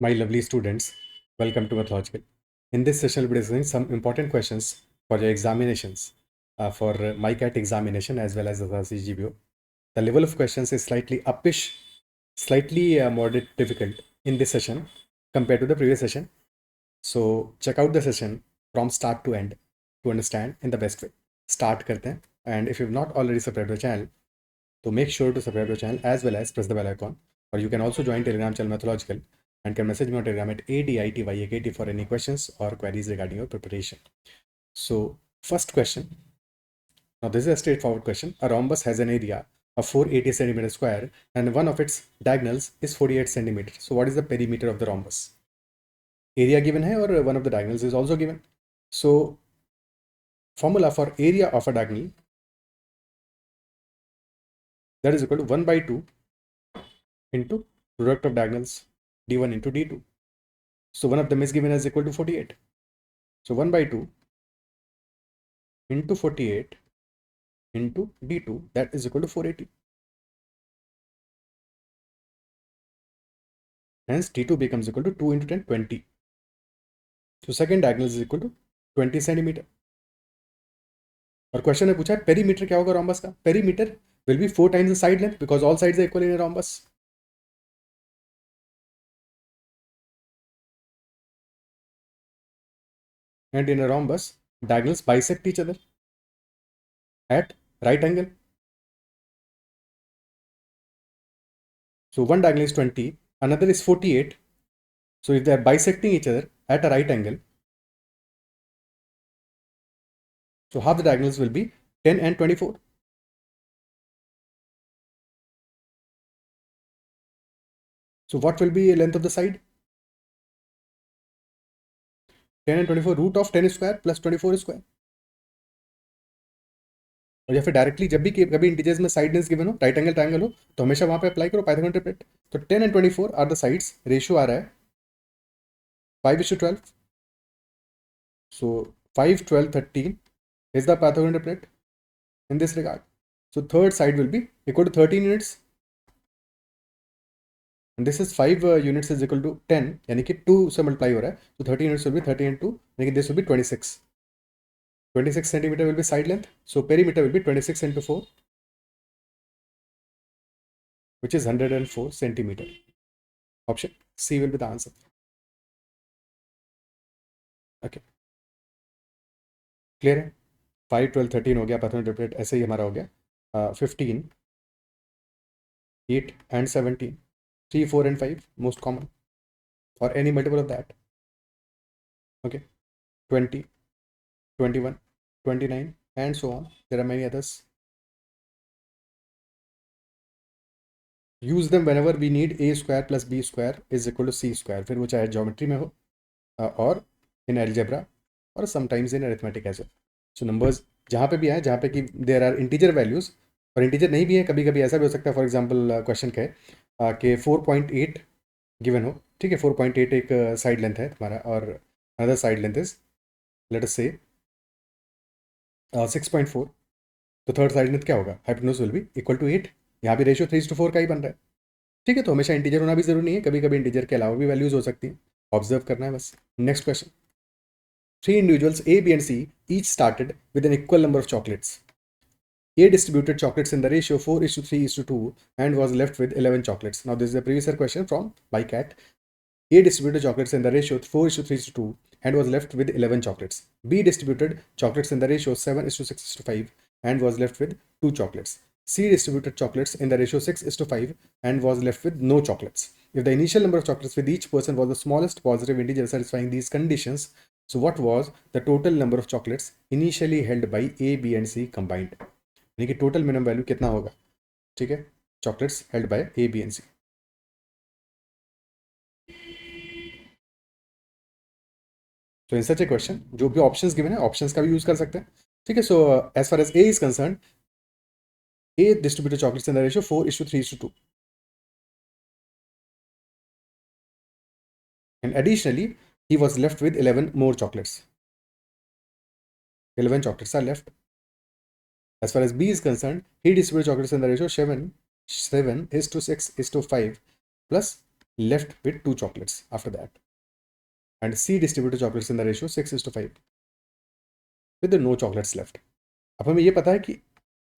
My lovely students, welcome to Mathological. In this session, we'll be discussing some important questions for your examinations, for MyCAT examination as well as the CGBO. The level of questions is slightly uppish, slightly moderate difficult in this session compared to the previous session. So check out the session from start to end to understand in the best way. Start karte hain. And if you've not already subscribed to the channel, so make sure to subscribe to the channel as well as press the bell icon. Or you can also join Telegram channel Mathological and can message me on Telegram at ADITYAKT for any questions or queries regarding your preparation. So first question. Now this is a straightforward question. A rhombus has an area of 480 centimeter square and one of its diagonals is 48 centimeters. So what is the perimeter of the rhombus? Area given hai or one of the diagonals is also given. So formula for area of a diagonal, that is equal to 1 by 2 into product of diagonals d1 into d2. So one of them is given as equal to 48. So 1 by 2 into 48 into d2, that is equal to 480. Hence d2 becomes equal to 2 into 10, 20. So second diagonal is equal to 20 centimeter. और question में पूछा है perimeter क्या होगा rhombus का. Perimeter will be 4 times the side length because all sides are equal in a rhombus. And in a rhombus, diagonals bisect each other at right angle. So one diagonal is 20, another is 48. So if they are bisecting each other at a right angle, so half the diagonals will be 10 and 24. So what will be the length of the side? 10 and 24 root of 10 square plus 24 square. और या फिर directly जब भी कभी integers में side length given हो, right angle triangle हो, तो हमेशा वहां पे अप्लाई करो पाइथागोरस ट्रिपलेट. तो 10 and 24 are the sides. Ratio आ रहा है 5:12. So 5, 12, 13 is the Pythagorean triplet in this regard. So third side will be equal to 13 units. And this is 5 units is equal to 10, यानी कि 2 से multiply हो रहा है. So 13 units will be 30 and 2, यानी कि this will be 26. 26 centimeter will be side length. So perimeter will be 26 into 4, which is 104 centimeter. Option C will be the answer. Okay. Clear है. 5, 12, 13 हो गया पैथोन ट्रिपलेट. ऐसे ही हमारा हो गया 15, 8 and 17. 3, 4 and 5 most common, or any multiple of that. Okay. 20, 21, 29 and so on. There are many others. Use them whenever we need a square plus b square is equal to c square. फिर वो चाहे geometry में हो और in algebra और sometimes in arithmetic as well. So numbers जहाँ पे भी आए, जहाँ पे कि देर आर इंटीजर वैल्यूज और इंटीजर नहीं भी है, कभी कभी ऐसा भी हो सकता है. फॉर एग्जाम्पल क्वेश्चन का है कि 4.8 गिवन हो. ठीक है, 4.8 एक साइड लेंथ है तुम्हारा और another side length is let us say 6.4. तो थर्ड साइड लेंथ क्या होगा? Hypotenuse will be equal to 8. यहाँ भी रेशियो 3:4 का ही बन रहा है. ठीक है, तो हमेशा इंटीजर होना भी जरूरी नहीं है, कभी कभी इंटीजर के अलावा भी वैल्यूज हो सकती हैं. ऑब्जर्व करना है बस. Next question. 3 individuals A, B and C each started with an equal number of chocolates. A distributed chocolates in the ratio 4:3:2 and was left with 11 chocolates. Now this is a previous year question from MyCat. A distributed chocolates in the ratio 4:3:2 and was left with 11 chocolates. B distributed chocolates in the ratio 7:6:5 and was left with 2 chocolates. C distributed chocolates in the ratio 6:5 and was left with no chocolates. If the initial number of chocolates with each person was the smallest positive integer satisfying these conditions, so what was the total number of chocolates initially held by A, B and C combined? यानी कि total minimum value कितना होगा? ठीक है, chocolates held by A, B and C. So in such a question, जो भी options given है, options का भी यूज कर सकते हैं. ठीक है. So as far as A is concerned, A distributed chocolates in the ratio 4:3:2. And additionally, he was left with 11 more chocolates. 11 chocolates are left. As far as B is concerned, he distributed chocolates in the ratio 7:6:5 plus left with 2 chocolates after that. And C distributed chocolates in the ratio 6:5 with no chocolates left. अब हमें ये पता है कि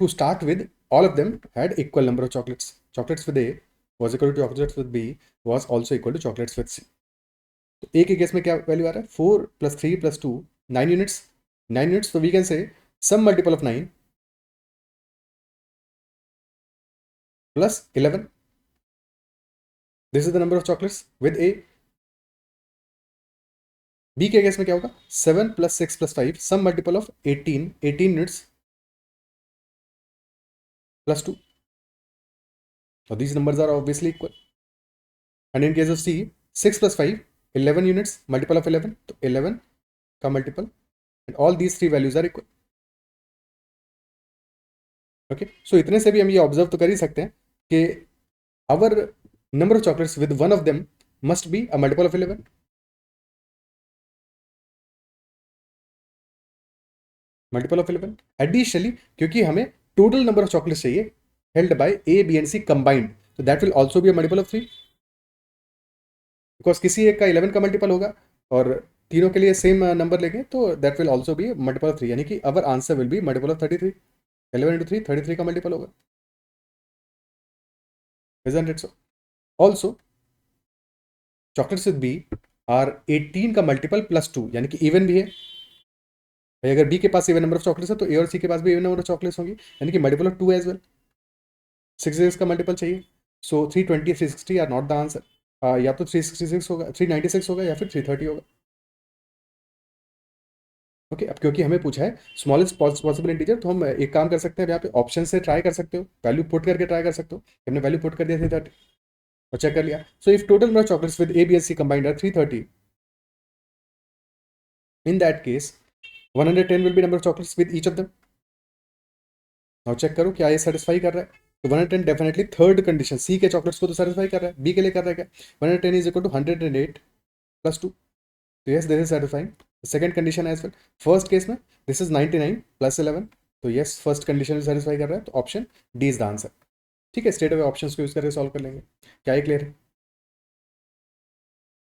to start with, all of them had equal number of chocolates. Chocolates with A was equal to chocolates with B was also equal to chocolates with C. तो A के case में क्या वैल्यू आ रहा है? 4 + 3 + 2 9 units. 9 units, so we can say some multiple of 9 plus 11. This is the number of chocolates with A. B के case में क्या होगा? 7 + 6 + 5 some multiple of 18 units plus 2. So these numbers are obviously equal. And in case of C, 6 + 5 11 units, multiple of 11, तो 11 का multiple, and all these three values are equal. Okay, so इतने से भी हम ये ऑब्जर्व तो कर ही सकते हैं कि our number of chocolates with one of them must be a multiple of 11. Multiple of 11. Additionally, क्योंकि हमें total number of chocolates चाहिए held by A, B and C combined, so that will also be a multiple of 3. Because किसी एक का 11 का multiple होगा और तीनों के लिए सेम नंबर लेंगे तो that will also be multiple of 3, यानी कि our answer will be multiple of 33. 11 into 3 33 का multiple होगा. Isn't it so? Also, chocolates with B are 18 का multiple plus 2, यानी कि even भी है. अगर B के पास even number of chocolates है तो A और C के पास भी even number of chocolates होंगी, यानी कि multiple of 2 as well. 66 का multiple चाहिए. So 320 360 are not the answer. या तो 366 होगा, 396 होगा या फिर 330 होगा. ओके, अब क्योंकि हमें पूछा है स्मॉलेस्ट पॉसिबल इंटीजर, तो हम एक काम कर सकते हैं, यहाँ पे ऑप्शन से ट्राई कर सकते हो, वैल्यू पुट करके ट्राई कर सकते हो. हमने वैल्यू पुट कर दिया 330 और चेक कर लिया. So if total number of chocolates with A B and C combined are 330, in that case 110 will be number of chocolates with each of them. Now check करो क्या ये सेटिस्फाई कर रहा है. तो 110 डेफिनेटली थर्ड कंडीशन, सी के chocolates को तो सेटिस्फाई कर रहा है, बी के लिए कर रहा है क्या? 110 इज इक्वल टू 108 प्लस 2. तो yes, this is satisfying second condition as well. First case में दिस इज 99 प्लस 11, तो यस फर्स्ट कंडीशन सेटिस्फाई कर रहा है, तो option D is the answer. ठीक है, स्ट्रेट अवे ऑप्शंस को यूज करके सॉल्व कर लेंगे. क्या ये क्लियर है?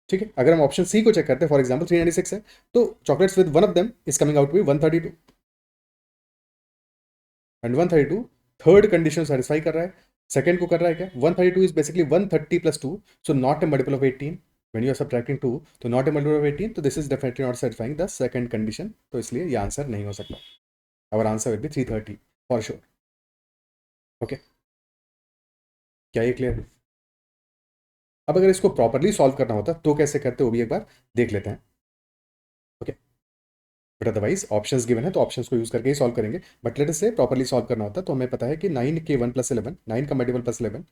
ठीक है, अगर हम ऑप्शन सी को चेक करते हैं, फॉर एग्जांपल 396 है, तो chocolates with one of them is coming out to be 132 and 132 third condition satisfy कर रहा है. सेकंड को कर रहा है क्या? 132 is basically 130 plus 2, so not a multiple of 18. when you are subtracting 2, तो नॉट ए मल्टीपल ऑफ 18, तो this is definitely not satisfying the second condition, तो इसलिए ये आंसर नहीं हो सकता. Our answer will be 330 for sure. Okay, क्या ये क्लियर है? अब अगर इसको प्रॉपरली सॉल्व करना होता तो कैसे करते वो भी एक बार देख लेते हैं. Okay, but otherwise options given है तो ऑप्शंस को यूज करके ही सॉल्व करेंगे. बट लेट अस से प्रॉपरली सॉल्व करना होता तो हमें पता है कि 9 के 1 प्लस 11, 9 का multiple plus 11,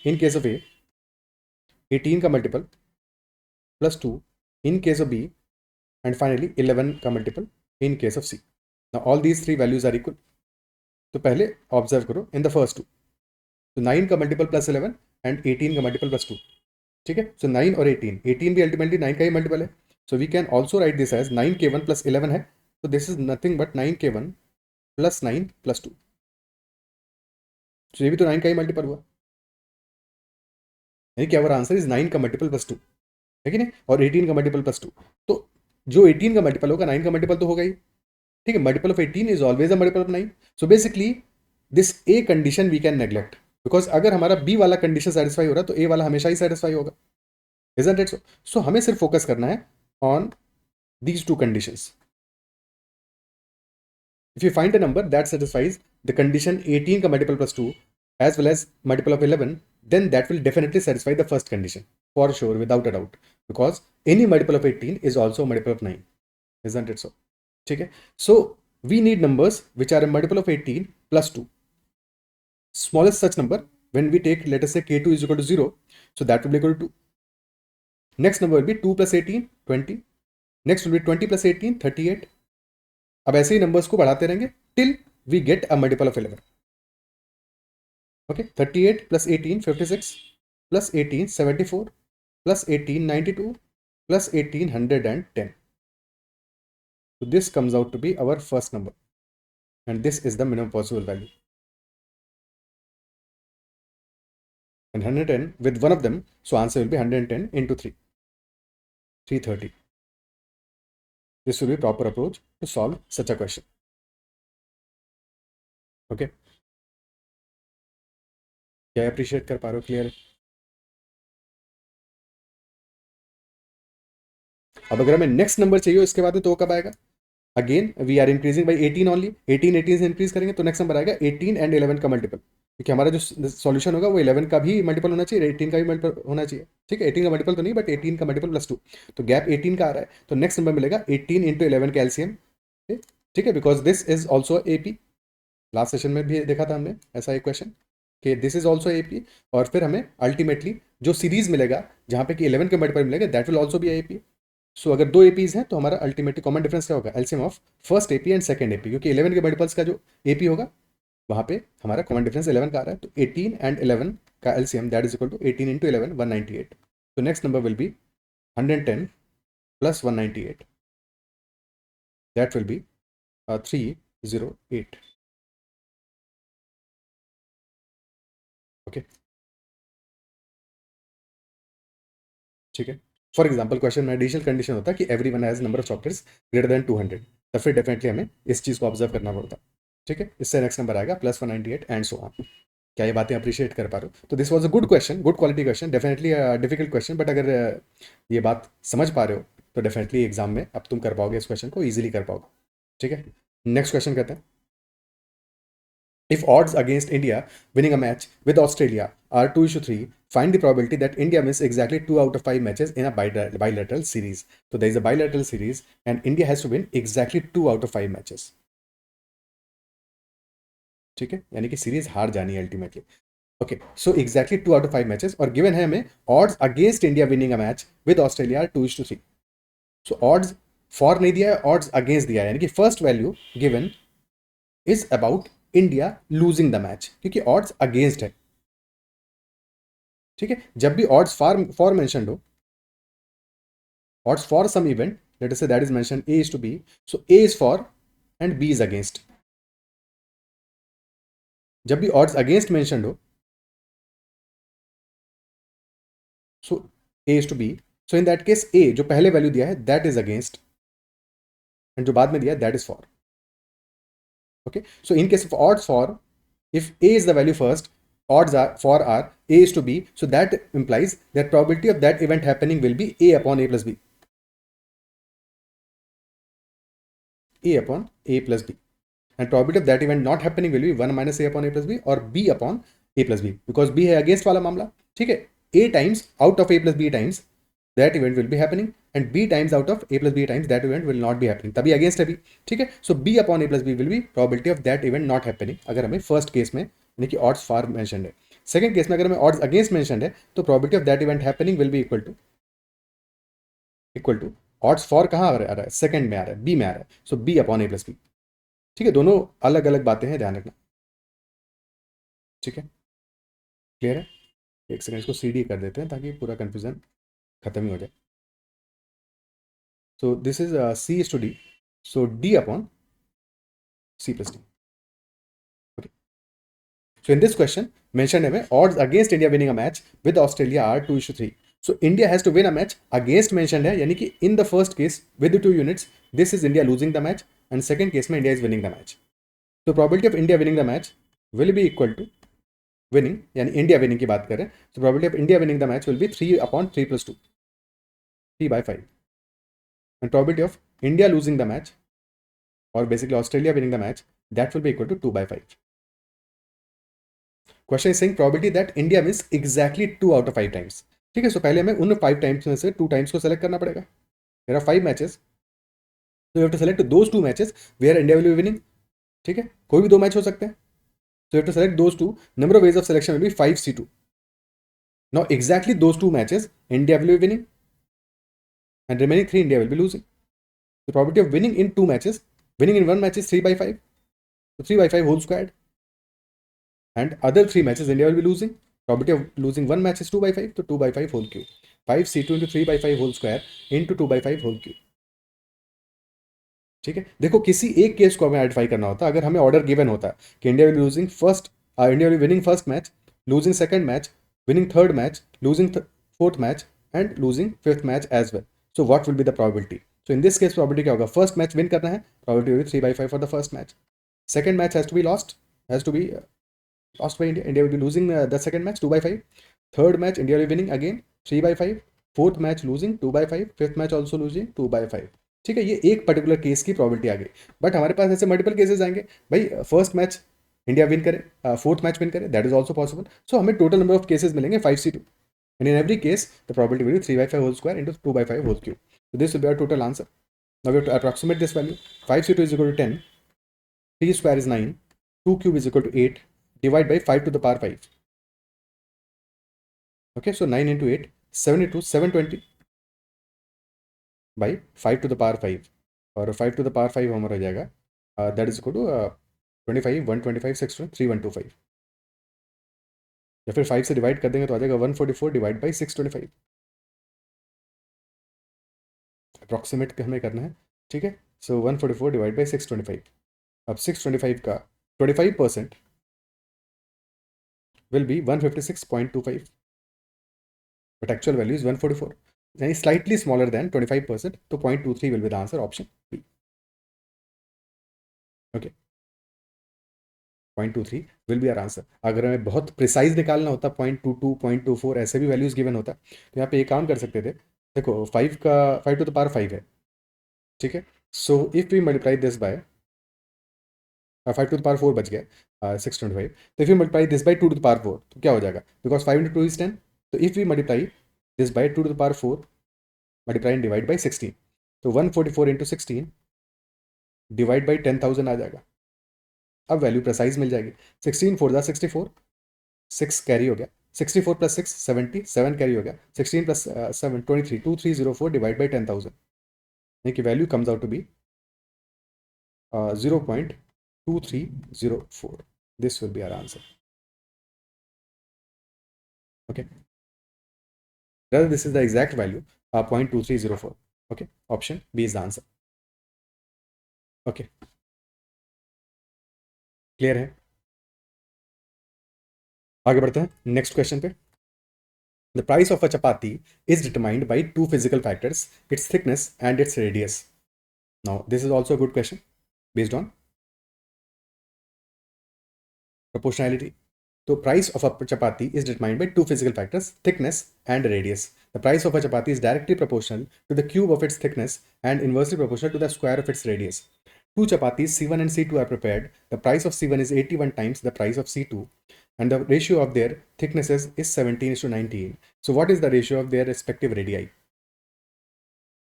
in case of A 18 का multiple plus 2 in case of B, and finally 11 का multiple in case of C. Now all these three values are equal. तो पहले ऑब्जर्व करो इन द फर्स्ट टू, तो 9 का multiple plus 11 and 18 का multiple plus 2. ठीक है, सो 9 और 18 भी अल्टीमेटली 9 का ही मल्टीपल है. So we can also write this as 9 के 1 प्लस 11 है, तो दिस इज नथिंग बट 9 के 1 प्लस 9 प्लस 2. तो ये भी तो 9 का ही मल्टीपल हुआ, यानी कि आवर आंसर इज 9 का मल्टीपल प्लस 2 है कि नहीं, और 18 का मल्टीपल प्लस 2. तो जो 18 का मल्टीपल होगा 9 का मल्टीपल तो होगा ही. ठीक है, multiple of 18 is always a multiple of 9. So basically this a condition we can neglect, because अगर हमारा बी वाला कंडीशन सेटिस्फाई हो रहा है तो ए वाला हमेशा ही सेटिस्फाई होगा. Isn't it so? So हमें सिर्फ फोकस करना है on these two conditions. If you find a number that satisfies the condition 18 का multiple plus 2 as well as multiple of 11, then that will definitely satisfy the first condition for sure, without a doubt, because any multiple of 18 is also a multiple of 9. Isn't it so? ठीक है, so we need numbers which are a multiple of 18 plus 2. Smallest such number, when we take, let us say k2 is equal to 0, so that will be equal to 2. Next number will be 2 plus 18 20. Next will be 20 plus 18 38. अब ऐसे ही numbers को बढ़ाते रहेंगे till we get a multiple of 11. Okay, 38 plus 18 56 plus 18 74 plus 18 92 plus 18 110. So this comes out to be our first number, and this is the minimum possible value. and 110 with one of them. So answer will be 110 into 3, 330. This will be proper approach to solve such a question. Okay. क्या appreciate कर पा रहे हो? Clear? अब अगर हमें next number चाहिए इसके बाद तो कब आएगा? Again we are increasing by 18 only, 18 से इंक्रीज करेंगे तो नेक्स्ट नंबर आएगा 18 एंड 11 का मल्टीपल, क्योंकि हमारा जो सॉल्यूशन होगा वो 11 का भी मल्टीपल होना चाहिए, 18 का भी मल्टीपल होना चाहिए. ठीक है, 18 का मल्टीपल तो नहीं, बट 18 का मल्टीपल +2, तो गैप 18 का आ रहा है, तो नेक्स्ट नंबर मिलेगा 18 इंटू 11 का एलसीएम. ठीक है, because this is also AP. Last session में भी देखा था हमने ऐसा एक क्वेश्चन कि दिस इज ऑल्सो एपी, और फिर हमें अल्टीमेटली जो सीरीज मिलेगा जहाँ पे कि 11 का मल्टीपल मिलेगा that will also be AP. So अगर दो एपीज हैं तो हमारा अल्टीमेटली कॉमन डिफरेंस क्या होगा? LCM of first AP and second AP, क्योंकि 11 के मल्टीपल्स का जो एपी होगा वहाँ पे हमारा कॉमन डिफरेंस 11 का आ रहा है, तो 18 एंड 11 का LCM that is equal to 18 into 11 198. तो next number will be 110 plus 198, that will be 308. Okay, ठीक है. फॉर एग्जाम्पल क्वेश्चन में एडिशनल कंडीशन होता है कि every one has number of chocolates greater than 200, तो फिर डेफिनेटली हमें इस चीज़ को ऑब्जर्व करना पड़ता. ठीक है, इससे नेक्स्ट नंबर आएगा +198 एंड सो ऑन. क्या ये बातें अप्रिशिएट कर पा रहे हो? तो this was a good question, good quality question, definitely difficult question, but अगर ये बात समझ पा रहे हो तो डेफिनेटली एग्जाम में अब तुम कर पाओगे, इस क्वेश्चन को ईजिली कर पाओगे. ठीक है, नेक्स्ट क्वेश्चन कहते हैं, if odds against India winning a match with Australia are 2:3, find the probability that India wins exactly 2 out of 5 matches in a bilateral series. So there is a bilateral series and India has to win exactly 2 out of 5 matches. ठीक है, यानी कि series हार जानी है ultimately. Okay, so exactly 2 out of 5 matches, और given है हमें odds against India winning a match with Australia 2:3. So odds for नहीं दिया है, ऑड्स अगेंस्ट दिया है, यानी कि first value given is about India losing the match, क्योंकि ऑड्स अगेंस्ट है. ठीक है, जब भी ऑड्स फॉर मेंशनड हो, odds for some event, let us say that is mentioned A is to B, so A is for and B is against. जब भी odds against mentioned हो, so A is to B, so in that case A जो पहले value दिया है that is against, and जो बाद में दिया है that is for. Okay, so in case of odds for, if A is the value first, odds are for are A is to B, so that implies that probability of that event happening will be A upon A plus B. A upon A plus B. And probability of that event not happening will be 1 minus A upon A plus B or B upon A plus B, because B है against वाला मामला. ठीक है, A times out of A plus B times that event will be happening and B times out of A plus B times that event will not be happening, तभी against है B. ठीक है, so B upon A plus B will be probability of that event not happening अगर हमें first case में यानी कि odds for mentioned है. सेकंड केस में अगर हमें odds against mentioned है तो probability of that event happening will be equal to odds for कहाँ आ रहा है? सेकंड में आ रहा है, B में आ रहा है, so B upon A plus B. ठीक है, दोनों अलग अलग बातें हैं, ध्यान रखना. ठीक है, क्लियर है? एक सेकंड इसको CD कर देते हैं ताकि पूरा कंफ्यूजन खत्म ही हो जाए. So this is C is to D, so D upon C plus D. Okay, so in this question mentioned है odds against India winning a match with Australia are 2:3. So India has to win a match against mentioned है, यानी कि in the first case with the 2 units this is India losing the match and second case में India is winning the match. So probability of India winning the match will be equal to winning, यानी India winning की बात करें तो probability of India winning the match will be 3 upon 3 plus 2, 3/5, and probability of India losing the match or basically Australia winning the match that will be equal to 2/5. Question is saying probability that India wins exactly 2 out of 5 times. ठीक है, सो पहले हमें उन 5 times में से 2 times को select करना पड़ेगा. There are 5 matches, so you have to select those 2 matches where India will be winning. ठीक है, कोई भी 2 मैच हो सकते हैं, so you have to select those 2. Number of ways of selection will be 5C2. Now exactly those 2 matches India will be winning and remaining 3 India will be losing. The probability of winning in 2 matches, winning in 1 match is 3/5, so 3/5 whole squared, and other 3 matches India will be losing. Probability of losing 1 match is 2/5, so 2/5 whole cube. 5C2 into 3/5 whole square into 2/5 whole cube. ठीक है, देखो किसी एक case को हमें identify करना होता है. अगर हमें ऑर्डर गिवन होता है कि India will losing first, India will winning first match, losing second match, winning third match, losing fourth match, and losing fifth match as well. So what will be the probability? So in this case probability क्या होगा? First match win करना है, probability होगी 3/5 for the first match. Second match has to be lost by India. India will be losing the second match 2/5. Third match India will be winning again 3/5. Fourth match losing 2/5. Fifth match also losing 2/5. ठीक है, ये एक particular case की probability आ गई. But हमारे पास ऐसे multiple cases आएंगे भाई. फर्स्ट मैच इंडिया विन करे, फोर्थ मैच विन करे, दैट इज ऑल्सो पॉसिबल. सो हमें टोटल नंबर ऑफ केसेस मिलेंगे 5C2. And in every case, the probability will be 3/5 whole square into 2/5 whole cube. So this will be our total answer. Now we have to approximate this value. 5C2 is equal to 10. 3 square is 9. 2 cube is equal to 8. Divide by 5 to the power 5. Okay, so 9 into 8, 72, 720 by 5 to the power 5. और 5 to the power 5 हमारा हो जाएगा, that is equal to 25, 125, 6, 3125. या फिर 5 से divide कर देंगे तो आ जाएगा 144 डिवाइड बाई 625. अप्रॉक्सीमेट हमें करना है. ठीक है, सो 144 डिवाइड बाई 625. अब 625 का 25% will be 156.25, but actual value is 144. यानी slightly smaller than 25%, तो 0.23 will be the answer, option B. Okay, 0.23 will be our answer. अगर हमें बहुत प्रिसाइज निकालना होता 0.22, 0.24 ऐसे भी वैल्यूज गिवन होता तो यहाँ पे एक काम कर सकते थे. देखो 5 to the power 5 है. ठीक है, so if we multiply this by 5 to the power 4 बच गया 625. तो if you multiply this by 2 to the power 4 तो क्या हो जाएगा? Because 5 into 2 is 10. तो if we multiply this by 2 to the power 4 multiply and divide by 16, तो 144 into 16 divide by 10,000 आ जाएगा. अब वैल्यू प्रेसाइज मिल जाएगी. 16 4 जा 64, 6 कैरी हो गया. 64 प्लस 6 70, 7 कैरी हो गया. 16 प्लस 7 23, 2304 डिवाइड बाई 10,000, यानी कि value comes out to be 0.2304. This will be our answer. Okay, rather this is the exact value, 0.2304. Okay, option B is the answer. Okay, clear है? आगे बढ़ते हैं नेक्स्ट क्वेश्चन पे. The price of a chapati is determined by two physical factors, its thickness and its radius. Now this is also a good question based on proportionality. So price of a chapati is determined by two physical factors, thickness and radius. The price of a chapati is directly proportional to the cube of its thickness and inversely proportional to the square of its radius. Two chapatis C1 and C2 are prepared. The price of C1 is 81 times the price of C2 and the ratio of their thicknesses is 17:19. So what is the ratio of their respective radii?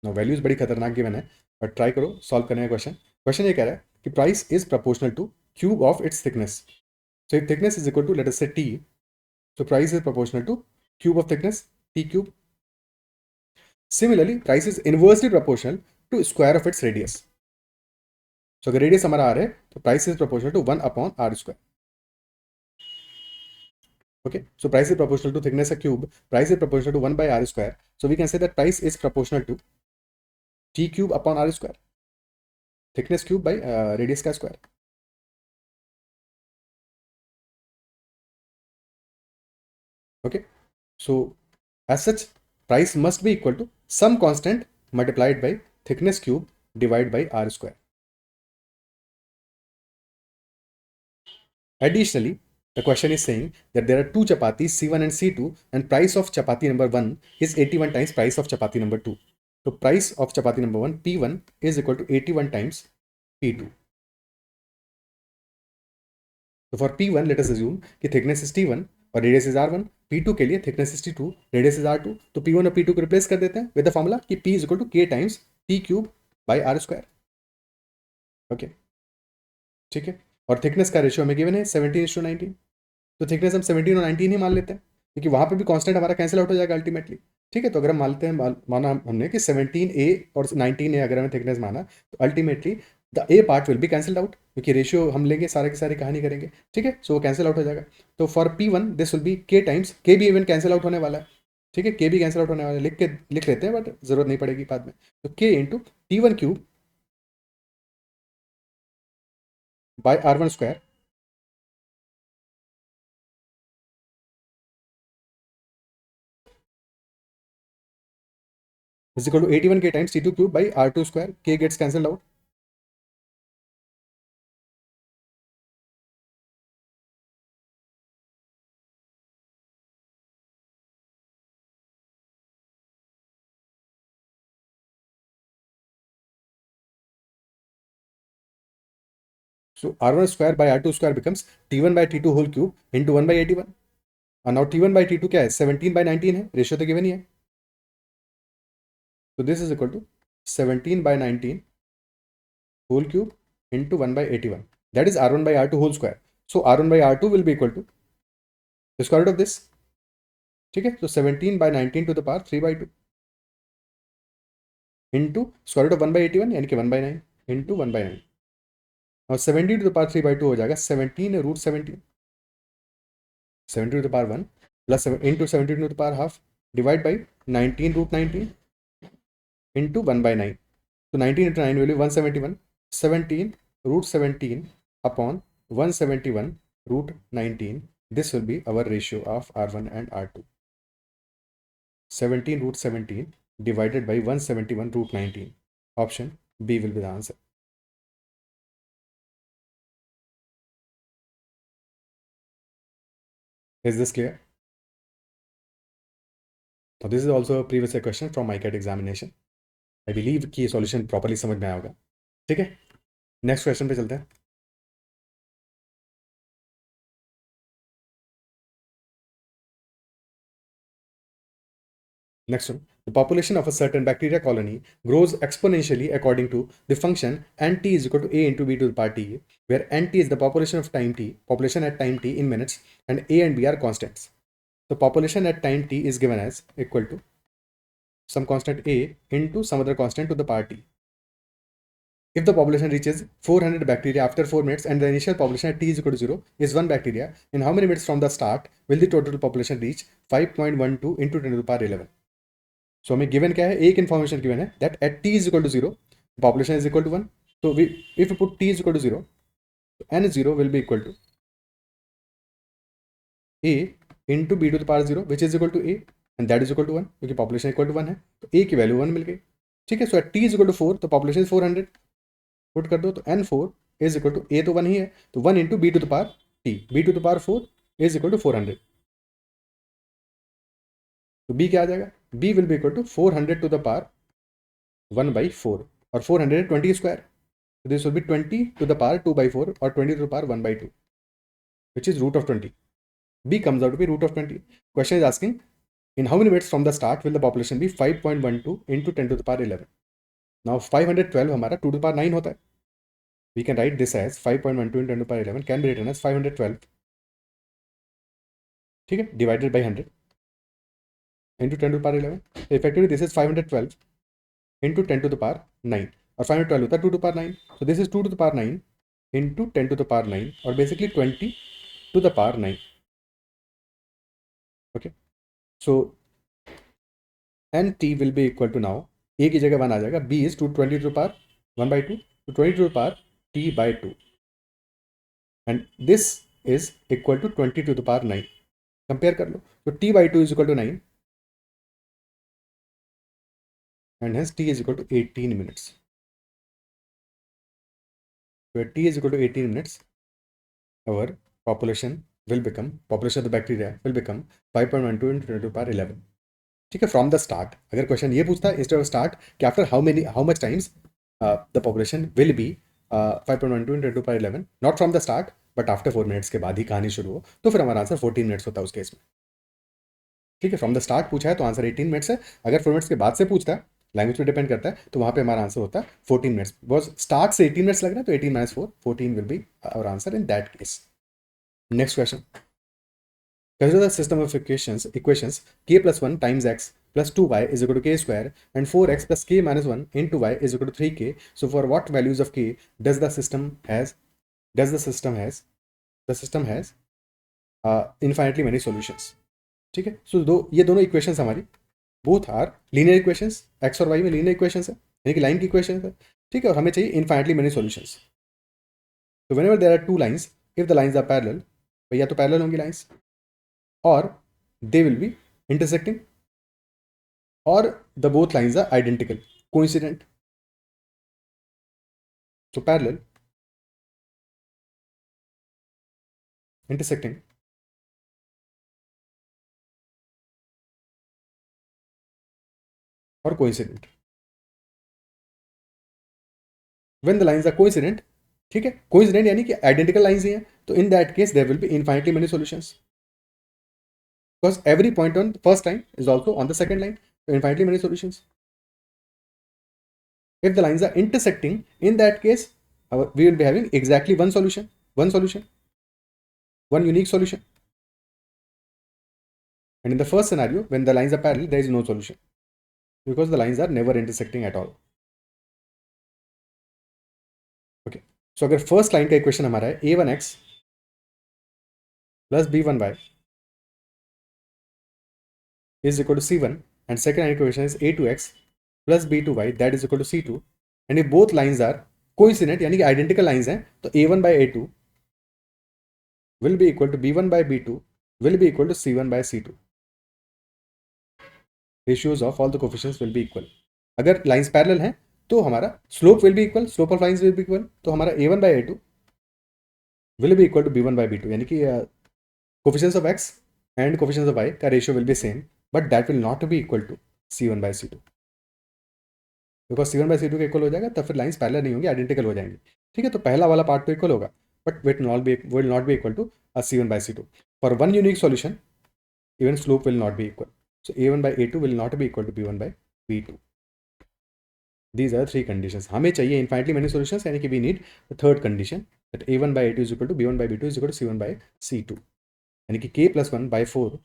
Now values बड़ी खतरनाक given है, but try करो solve करने का question. Question ये कह रहा है कि price is proportional two cube of its thickness. So if thickness is equal to, let us say, T, so price is proportional to cube of thickness, T cube. Similarly, price is inversely proportional to square of its radius. So अगर radius हमारा R है तो price is proportional to 1 upon R square. Okay, so price is proportional to thickness a cube, price is proportional to 1 by R square. So we can say that price is proportional to T cube upon R square, thickness cube by radius का square. Okay, so as such price must be equal to some constant multiplied by thickness cube divided by R square. Additionally, the question is saying that there are two chapatis C1 and C2 and price of chapati number 1 is 81 times price of chapati number 2. So price of chapati number 1 P1 is equal to 81 times P2. So for P1 let us assume कि thickness is T1 और radius is R1. P2 के लिए thickness is T2, radius is R2. तो P1 और P2 को replace कर देते हैं with the formula कि P is equal to K times T cube by R square. Okay, ठीक है, और थिकनेस का रेशियो हमें गिवन है 17:19. तो थिकनेस हम 17 और 19 ही मान लेते हैं क्योंकि वहां पे भी कांस्टेंट हमारा कैंसिल आउट हो जाएगा अल्टीमेटली. ठीक है, तो अगर हम मानते हैं माना हमने कि 17A और 19A अगर हमें थिकनेस माना तो ultimately the A part will be cancel out क्योंकि रेशियो हम लेंगे सारे की सारी कहानी करेंगे. ठीक है, सो वो कैंसिल आउट हो जाएगा. तो for P1 this will B K times, के भी इवन कैंसिल आउट होने वाला है. ठीक है, के भी कैंसिल आउट होने वाला है, लिख लेते हैं बट जरूरत नहीं पड़ेगी बाद में. तो K into T1 cube by R1 square is equal to 81k times T2 cube by R2 square. K gets cancelled out. So R1 square by R2 square becomes T1 by T2 whole cube into 1 by 81. And now T1 by T2 क्या है? 17 by 19 है. Ratio तो given ही है. So this is equal to 17 by 19 whole cube into 1 by 81. That is R1 by R2 whole square. So R1 by R2 will be equal to the square root of this. ठीक है. So 17 by 19 to the power 3 by 2 into square root of 1 by 81 यानी कि 1 by 9 into 1 by 9. और 17 to the power 3 by 2 हो जाएगा 17 root 17. 17 to the power 1 plus 7 into 17 to the power half divide by 19 root 19 into 1 by 9. So 19 into 9 will be 171. 17 root 17 upon 171 root 19. This will be our ratio of R1 and R2. 17 root 17 divided by 171 root 19. Option B will be the answer. Is this clear? So this is also a previous question from MyCAT examination. I believe कि solution properly समझ में आया होगा. ठीक है, next question पे चलते हैं. Next one, the population of a certain bacteria colony grows exponentially according to the function nt is equal to a into b to the power t, where nt is the population of time t, population at time t in minutes, and a and b are constants. So population at time t is given as equal to some constant a into some other constant to the power t. If the population reaches 400 bacteria after 4 minutes and the initial population at t is equal to 0 is 1 bacteria, in how many minutes from the start will the total population reach 5.12 into 10 to the power 11? So हमें given क्या है? एक information given है that at t is equal to 0, population is equal to 1. So if we put t is equal to 0, n0 will be equal to a into b to the power 0, which is equal to a, and that is equal to 1 क्योंकि population equal to 1 है, तो a की value 1 मिल गई. ठीक है. So at t is equal to 4, तो population is 400. Put कर दो तो n4 is equal to a तो 1 ही है, तो 1 into b to the power t, b to the power 4 is equal to 400. तो b क्या आ जाएगा? b will be equal to 400 to the power 1 by 4, और 400 20 square, so this will be 20 to the power 2 by 4 or 20 to the power 1 by 2, which is root of 20. b comes out to be root of 20. Question is asking in how many minutes from the start will the population be 5.12 into 10 to the power 11. Now 512 हमारा 2 to the power 9 होता है. We can write this as 5.12 into 10 to the power 11 can be written as 512, ठीक है, divided by 100 into 10 to the power 11. So effectively this is 512 into 10 to the power 9, और 512 होता है 2 to the power 9. So this is 2 to the power 9 into 10 to the power 9, or basically 20 to the power 9. Okay, so nt will be equal to, now a की जगह 1 आ जाएगा, b is 220 to the power 1 by 2, so 20 to the power t by 2, and this is equal to 20 to the power 9. Compare कर लो, तो t by 2 is equal to 9 and hence t is equal to 18 minutes. Where t is equal to 18 minutes, our population will become, population of the bacteria will become 5.12 into 10 to the power 11. ठीक है, from the start. अगर question ये पूछता है instead of start कि after how much times the population will be 5.12 into 10 to the power 11, not from the start but after 4 minutes के बाद ही कहानी शुरू हो, तो फिर हमारा आंसर 14 मिनट्स होता है उस केस में. ठीक है, फ्रॉम द स्टार्ट पूछा है तो आंसर 18 मिनट्स है. अगर 4 मिनट्स के बाद से पूछता है, लैंग्वेज पे डिपेंड करता है, तो वहाँ पे हमारा आंसर होता है 14 मिनट्स. बिकॉज स्टार्ट से 18 मिनट्स लग रहा है, तो 18 minus 4, 14 will be our answer in that case. Next question. Consider the system of equations k plus 1 times x plus 2y is equal to k square and 4x plus k minus 1 into y is equal to 3k. So for what values of k does the system has infinitely many solutions. ठीक है, सो ये दोनों equations हमारी both are linear equations, X और Y में linear equations है, यानी कि लाइन की इक्वेशन है. ठीक है, और हमें चाहिए इनफाइनेटली मेनी सॉल्यूशंस. तो whenever there are two lines, if the lines are parallel, या तो पैरेलल होंगी लाइंस और they will be intersecting. or the both lines are identical, coincident. So parallel, intersecting, or coincident. When the lines are coincident, ठीक है, coincident यानी कि identical lines ही हैं, तो in that case there will be infinitely many solutions, because every point on the first line is also on the second line, so infinitely many solutions. If the lines are intersecting, in that case we will be having exactly one solution, one unique solution. And in the first scenario, when the lines are parallel, there is no solution, because the lines are never intersecting at all. Okay, so अगर first line का equation हमारा है a1x plus b1y is equal to c1, and second line equation is a2x plus b2y that is equal to c2, and if both lines are coincident यानी कि identical lines हैं, तो a1 by a2 will be equal to b1 by b2 will be equal to c1 by c2. Ratios of all the coefficients will be equal. अगर lines parallel हैं तो हमारा slope will be equal, slope of lines will be equal, तो हमारा a1 by a2 will be equal to b1 by b2, यानी कि coefficients of x and coefficients of y का ratio will be same, but that will not be equal to c1 by c2, because c1 by c2 के equal हो जाएगा तब फिर lines parallel नहीं होंगी, आइडेंटिकल हो जाएंगी. ठीक है, तो पहला वाला पार्ट तो इक्वल होगा, but will not be equal to c1 by c2. For one unique solution even slope will not be equal, so a1 by a2 will not be equal to b1 by b2. These are three conditions. हमें चाहिए infinitely many solutions, यानी कि we need the third condition that a1 by a2 is equal to b1 by b2 is equal to c1 by c2, यानी कि k plus 1 by 4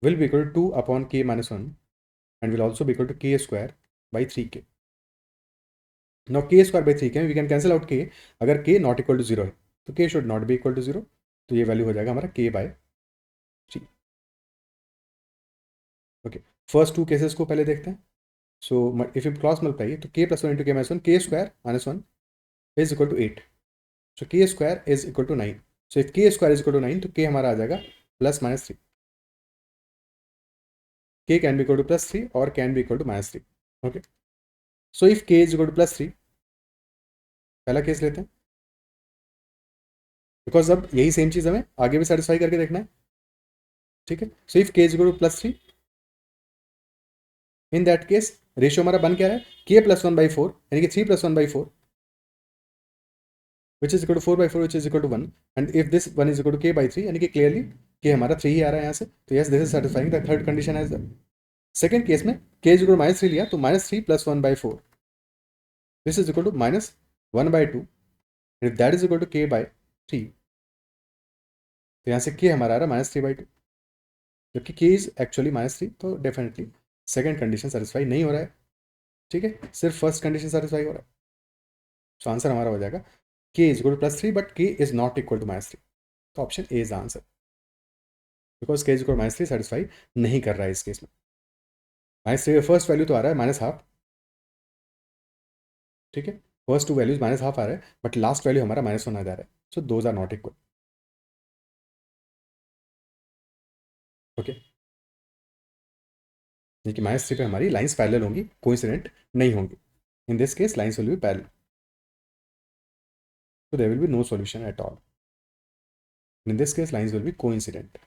will be equal to 2 upon k minus 1 and will also be equal to k square by 3k. Now k square by 3k we can cancel out k. अगर k not equal to 0 है तो k should not be equal to 0, तो ये value हो जाएगा हमारा k by 3. Okay, first two cases को पहले देखते हैं. So if you cross multiply तो k plus 1 into k minus 1, k square minus 1 is equal to 8, so k square is equal to 9. so if k square is equal to 9 तो k हमारा आ जाएगा plus minus 3. k can be equal to plus 3 or can be equal to minus 3. okay, so if k is equal to plus 3, पहला case लेते हैं, because अब यही same चीज हमें आगे भी सेटिस्फाई करके देखना है. ठीक है, so if k is equal to plus 3, in that case ratio हमारा बन क्या है, k plus 1 by 4, यानी कि 3 plus 1 by 4 which is equal to 4 by 4 which is equal to 1, and if this 1 is equal to k by 3, यानी कि clearly k हमारा 3 ही आ रहा है यहाँ से, तो yes this is satisfying the third condition as well. Second case में k is equal to -3 लिया, तो -3 plus 1 by 4 this is equal to -1 by 2, and if that is equal to k by 3, तो यहाँ से k हमारा आ रहा है -3 by 2, जबकि k इज एक्चुअली -3, तो डेफिनेटली सेकेंड कंडीशन सेटिस्फाई नहीं हो रहा है. ठीक है, सिर्फ फर्स्ट कंडीशन सेटिस्फाई हो रहा है. सो आंसर हमारा हो जाएगा k is equal to plus 3 but k is not equal to -3, तो option A is answer, because k is equal to -3 satisfy नहीं कर रहा है इस केस में. -3 का फर्स्ट वैल्यू तो आ रहा है -12. ठीक है, फर्स्ट टू वैल्यूज -12 आ रहा है, बट लास्ट वैल्यू हमारा -1 आ जा रहा है, so those are not equal. Okay, कि -3 पे हमारी लाइंस पैरेलल होंगी, कोइंसिडेंट नहीं होंगी. इन this case lines will be parallel, so there will be no solution at all. In this case lines will be coincident.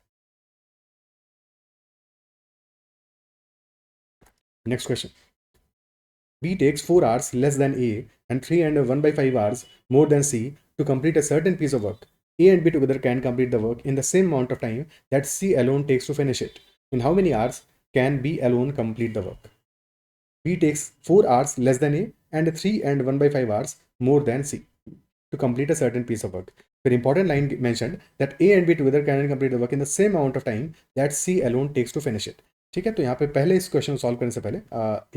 Next question. B takes 4 hours less than A and 3 and 1 by 5 hours more than C to complete a certain piece of work. A and B together can complete the work in the same amount of time that C alone takes to finish it. In how many hours can B alone complete the work? B takes 4 hours less than A and 3 and 1 by 5 hours more than C to complete a certain piece of work. Very important line mentioned that A and B together can complete the work in the same amount of time that C alone takes to finish it. ठीक है, तो यहाँ पे पहले इस question को solve करने से पहले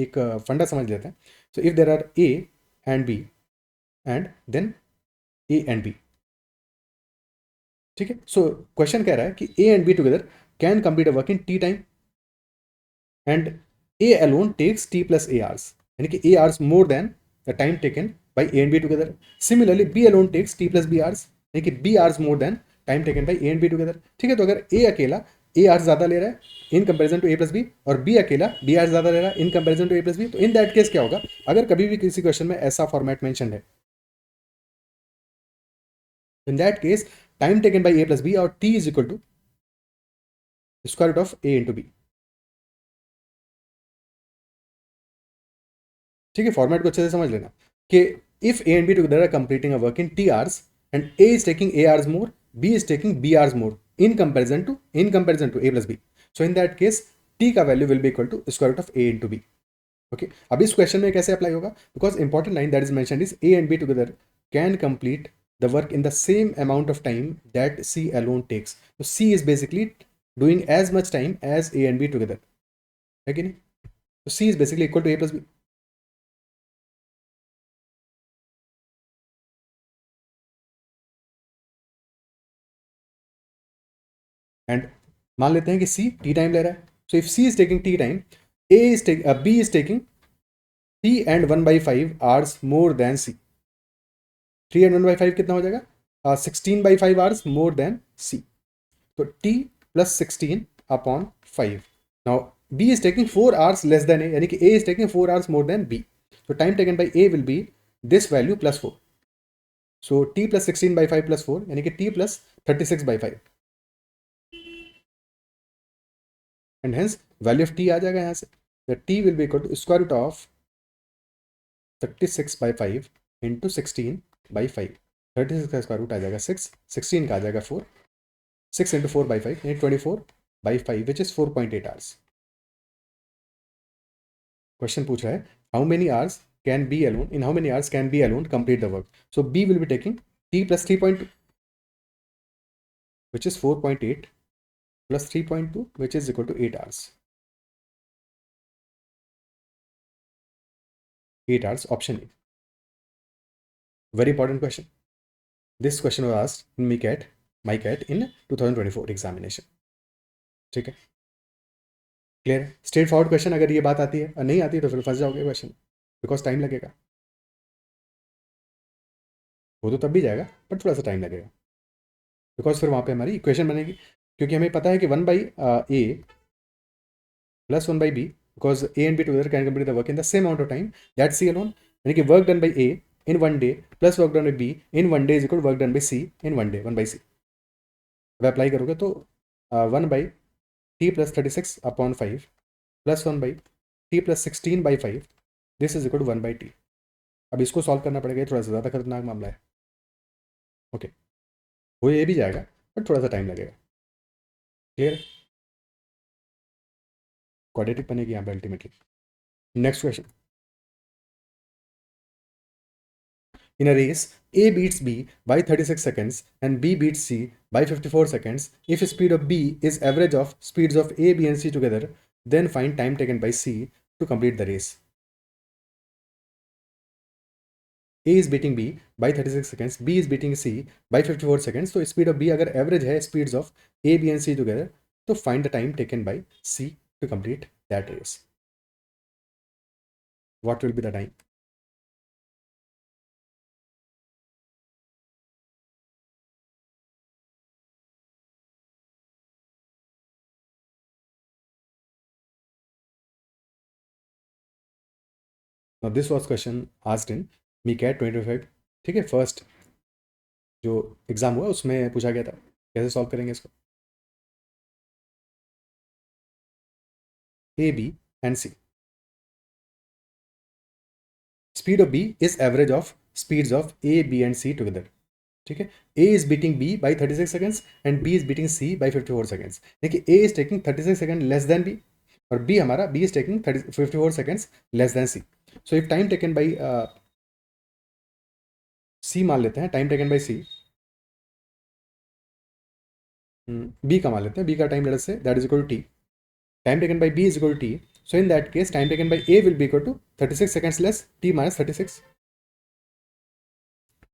एक फंडा समझ लेते हैं. So if there are A and B and then A and B. ठीक है, सो क्वेश्चन कह रहा है कि A and B together can complete a work in T time and A alone takes T plus A hours, यानी कि A hours more than the time taken by A and B together. Similarly B alone takes T plus B hours, यानी कि B hours more than time taken by A and B together. ठीक है, तो अगर A अकेला A R ज़्यादा ले रहा है in comparison to A plus B, और बी अकेला बी आर ज़्यादा ले रहा है in comparison to A plus B, तो इन दैट केस क्या होगा, अगर कभी भी किसी क्वेश्चन में ऐसा फॉर्मेट मेंशन है, in that case time taken by A plus B और T is equal to square root of A into B. ठीक है, फॉर्मेट को अच्छे से समझ लेना कि if A and B together are completing a work in T hours and A is taking A hours more, B is taking B hours more in comparison to A plus B, so in that case T का value will be equal to square root of A into B. Okay, अब इस question में कैसे apply होगा, because important line that is mentioned is A and B together can complete the work in the same amount of time that C alone takes. So C is basically doing as much time as A and B together. है कि नहीं? So C is basically equal to A plus B. And मान लेते हैं कि C T time ले रहा है. So if C is taking T time, B is taking 3 and 1/5 hours more than C. 3 and 1/5 कितना हो जाएगा? 16/5 hours more than C. तो T plus 16 upon 5. Now B is taking 4 hours less than A, यानी कि A is taking 4 hours more than B. So time taken by A will be this value plus 4. So T plus 16/5 plus 4, यानी कि T plus 36/5. And hence value of T आ जाएगा यहाँ से. The T will be equal to square root of 36/5 into 16/5. 36 का square root आ जाएगा 6, 16 का आ जाएगा 4, 6 into 4/5 यानी 24/5 which is 4.8 hours. क्वेश्चन पूछ रहा है how many hours can B alone, in how many hours can B alone complete the work. So B will be taking T plus 3.2 which is 4.8 plus 3.2 which is equal to 8 hours. 8 hours, option A. Very important question. This question was asked in MyCat in 2024 examination. ठीक है, clear है, straight forward question. अगर ये बात आती है और नहीं आती तो फिर फंस जाओगे क्वेश्चन, बिकॉज टाइम लगेगा. वो तो तब भी जाएगा बट थोड़ा सा टाइम लगेगा, बिकॉज फिर वहाँ पे हमारी इक्वेशन बनेगी, क्योंकि हमें पता है कि 1/a plus 1/b, because A and B together can complete the work in the same amount of time that C alone, यानी कि work done by A in 1 day plus work done by B in 1 day is equal work done by C in 1 day 1/C. अब apply करोगे तो 1/T plus 36 upon 5 plus 1/T plus 16/5 this is equal to 1/T. अब इसको solve करना पड़ेगा, थोड़ा सा ज़्यादा खतरनाक मामला है. ओके, वो ये भी जाएगा बट थोड़ा सा टाइम लगेगा. क्लियर, क्वाड्रेटिक बनेगी यहाँ पे ultimately. Next question. In a race, A beats B by 36 seconds and B beats C by 54 seconds. If speed of B is average of speeds of A, B and C together, then find time taken by C to complete the race. A is beating B by 36 seconds, B is beating C by 54 seconds. So speed of B अगर average है speeds of A, B and C together, तो find the time taken by C to complete that race. What will be the time? Now this was question asked in MCAT 2025. ठीक है, first जो exam हुआ उसमें पूछा गया था. कैसे सॉल्व करेंगे इसको? A, B and C. Speed of B is average of speeds of A, B and C together. ठीक है, A is beating B by 36 seconds and B is beating C by 54 seconds. देखिए A is taking 36 seconds less than B और B हमारा B is taking 54 seconds less than C. So if time taken by C मान लेते हैं, time taken by C, B का मान लेते हैं, B का time let say that is equal to T. Time taken by B is equal to T. So in that case, time taken by A will be equal to 36 seconds less T minus 36.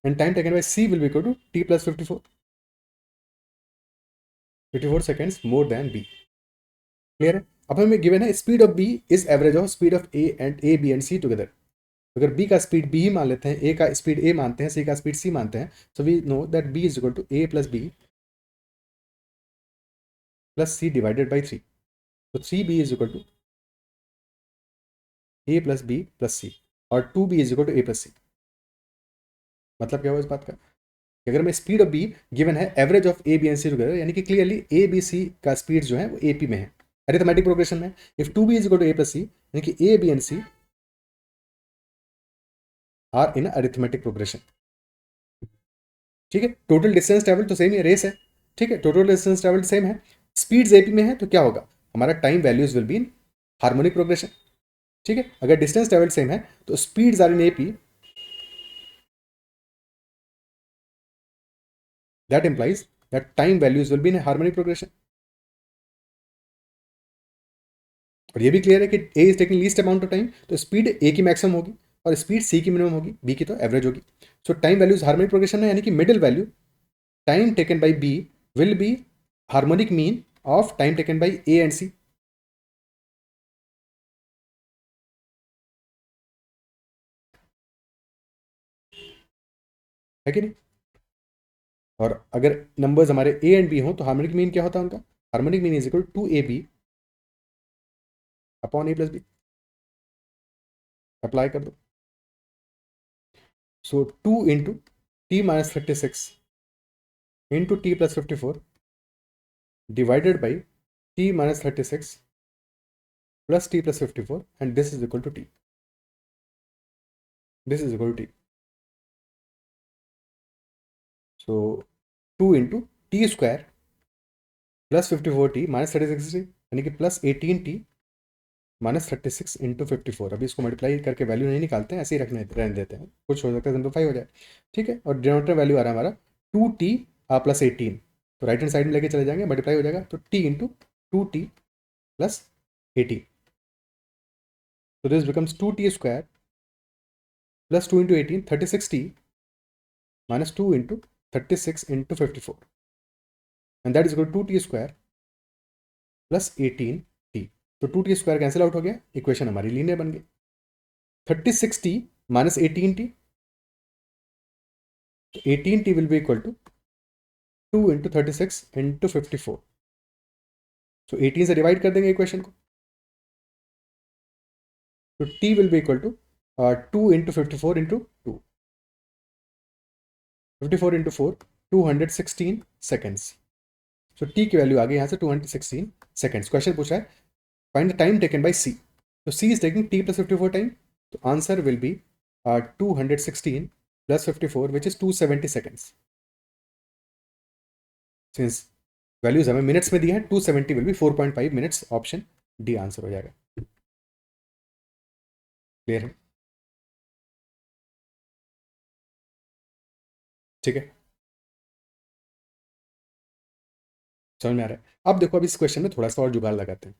And time taken by C will be equal to T plus 54. 54 seconds more than B. Clear है? अब हमें given है speed of B is average of speed of A, B and C together. अगर B का speed B ही मान लेते हैं, A का स्पीड A मानते हैं, C का स्पीड C मानते हैं, so we know that B is equal to A plus B plus C divided by 3, तो 3b is equal to a plus B plus C, और 2b is equal to a plus C. मतलब क्या हुआ इस बात का कि अगर मैं स्पीड ऑफ बी गिवन है average of A B and C together, यानी कि क्लियरली ए बी सी का स्पीड जो है वो ए पी में है, अरिथमेटिक प्रोग्रेशन में। If 2b is equal to a plus C, यानी कि A B and C are in arithmetic progression. ठीक है, टोटल डिस्टेंस ट्रेवल तो सेम ही है, रेस है। ठीक है, टोटल डिस्टेंस ट्रेवल सेम है, स्पीड्स एपी में है, तो क्या होगा, हमारा time values will be in harmonic progression. ठीक है, अगर डिस्टेंस ट्रेवल सेम है तो speeds are in AP, that implies that time values will be in harmonic progression. और ये भी क्लियर है कि A is taking least amount of time, तो स्पीड ए की मैक्सिमम होगी और स्पीड सी की मिनिमम होगी, बी की तो एवरेज होगी। So time values harmonic progression है, यानी कि middle value time taken by B will be harmonic mean of time taken by A and C. है कि नहीं? और अगर नंबर्स हमारे ए एंड बी हो तो हार्मोनिक मीन क्या होता है उनका, harmonic mean is equal to A B upon A plus B. Apply कर दो। So 2 into T minus 36 into T plus 54 divided by T minus 36 plus T plus 54, and this is equal to T, this is equal to T. So 2 into T square plus 54t minus 36t, यानी कि plus 18t minus 36 into 54। अभी इसको multiply करके value नहीं निकालते हैं, ऐसे ही रहने देते हैं, कुछ हो सकता है सिंप्लीफाई हो जाए। ठीक है, और डिनोमिनेटर वैल्यू आ रहा है हमारा 2t प्लस 18, तो राइट हैंड साइड में लेके चले जाएंगे, मल्टीप्लाई हो जाएगा, तो t इंटू 2t प्लस 18, तो this becomes 2t square plus 2 into 18 36t minus 2 into 36 into 54, and that is equal to 2t square plus 18t। तो 2t स्क्वायर कैंसिल आउट हो गया, इक्वेशन हमारी लीनियर बन गई। 36t माइनस 18t, तो 18t will be equal to 2 into 36 into 54। So 18 से divide कर देंगे इक्वेशन को, तो t will be equal to 2 into 54 into 2, 54 into 4 216 seconds. So t की वैल्यू आ गई यहाँ से 216 सेकेंड्स। क्वेश्चन पूछा है find the time taken by c, तो c is taking t plus 54 time, तो answer will be 216 plus 54 which is 270 seconds. Since values हमें मिनट्स में दी है, 270 will be 4.5 minutes, option D answer हो जाएगा। क्लियर है? ठीक है, समझ में आ रहा है? अब देखो, अब इस क्वेश्चन में थोड़ा सा और जुगाड़ लगाते हैं।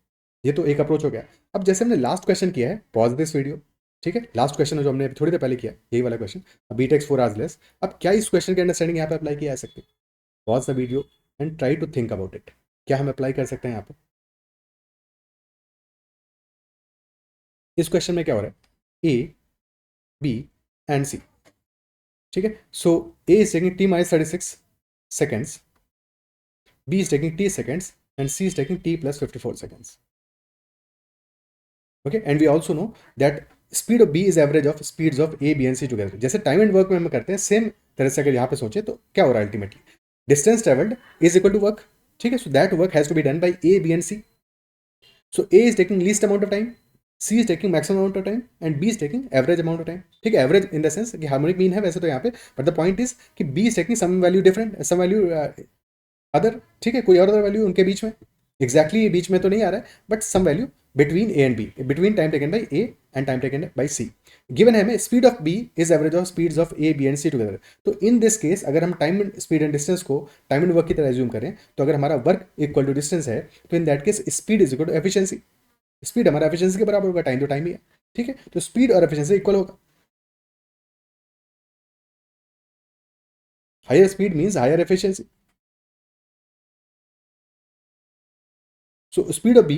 ये तो एक अप्रोच हो गया। अब जैसे हमने लास्ट क्वेश्चन किया है, पॉज दिस वीडियो। ठीक है, लास्ट क्वेश्चन जो हमने थोड़ी देर पहले किया, यही वाला question, B takes 4 hours less. अब क्या इस क्वेश्चन की अंडरस्टैंडिंग यहाँ पे अप्लाई किया जा सकती है? Pause the video and try to think about it. क्या हम अप्लाई कर सकते हैं यहाँ पे? इस क्वेश्चन में क्या हो रहा है, ए बी एंड सी। ठीक है, so A is taking T minus 36 seconds, B is taking t seconds, and C is taking t plus 54 seconds. Okay, and we also know that speed of B is average of speeds of A, B and C together. जैसे time and work में हम करते हैं, same तरह से अगर यहाँ पे सोचे तो क्या हो रहा है ultimately, distance travelled is equal to work. ठीक है, so that work has to be done by A, B and C. So A is taking least amount of time, C is taking maximum amount of time, and B is taking average amount of time. ठीक है, average in the sense कि harmonic mean है वैसे तो यहाँ पे, but the point is कि B is taking some value different, some value other. ठीक है, कोई और अदर वैल्यू उनके बीच में, एग्जैक्टली बीच में तो नहीं आ रहा है, but some value between A and B, between time taken by A and time taken by C. Given है हमें speed of B is average of speeds of A, B and C together. तो in this case अगर हम time speed and distance को time and work की तरह assume करें, तो अगर हमारा वर्क इक्वल टू डिस्टेंस है, तो in that case speed is equal to efficiency. Speed हमारा एफिशिएंसी के बराबर होगा, टाइम तो टाइम ही है। ठीक है, तो स्पीड और एफिशिएंसी इक्वल होगा। Higher speed means higher efficiency. So speed of B